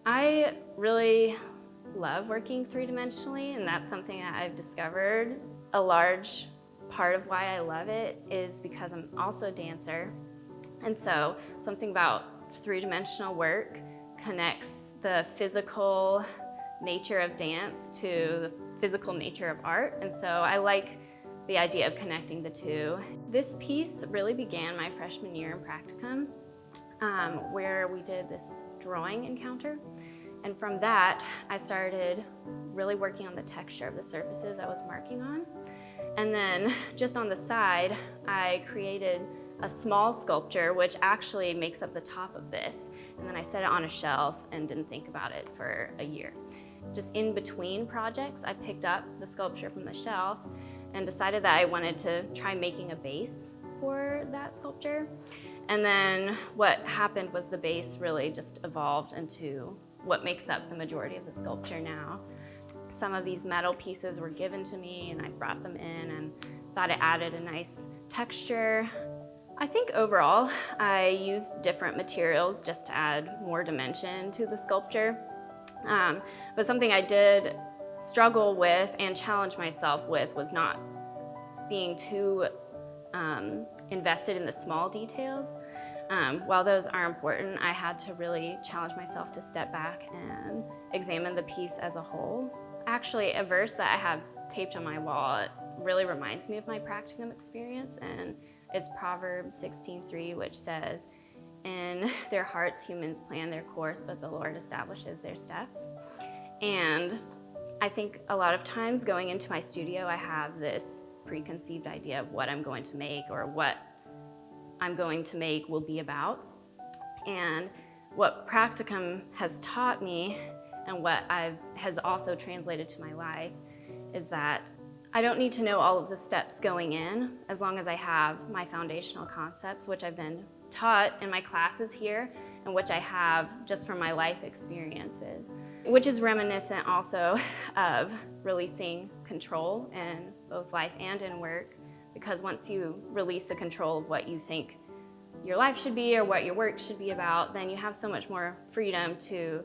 I really love working three-dimensionally, and that's something that I've discovered. A large part of why I love it is because I'm also a dancer. And so something about three-dimensional work connects the physical nature of dance to the physical nature of art. And so I like the idea of connecting the two. This piece really began my freshman year in practicum, where we did this drawing encounter. And from that, I started really working on the texture of the surfaces I was marking on. And then just on the side, I created a small sculpture, which actually makes up the top of this. And then I set it on a shelf and didn't think about it for a year. Just in between projects, I picked up the sculpture from the shelf and decided that I wanted to try making a base for that sculpture. And then what happened was the base really just evolved into what makes up the majority of the sculpture now. Some of these metal pieces were given to me and I brought them in and thought it added a nice texture. I think overall I used different materials just to add more dimension to the sculpture. But something I did struggle with and challenge myself with was not being too invested in the small details. While those are important, I had to really challenge myself to step back and examine the piece as a whole. Actually, a verse that I have taped on my wall really reminds me of my practicum experience, and it's Proverbs 16:3, which says, "In their hearts humans plan their course, but the Lord establishes their steps." And I think a lot of times going into my studio, I have this preconceived idea of what I'm going to make or what I'm going to make will be about. And what practicum has taught me and what has also translated to my life is that I don't need to know all of the steps going in as long as I have my foundational concepts, which I've been taught in my classes here and which I have just from my life experiences, which is reminiscent also of releasing control in both life and in work. Because once you release the control of what you think your life should be or what your work should be about, then you have so much more freedom to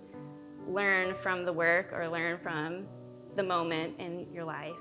learn from the work or learn from the moment in your life.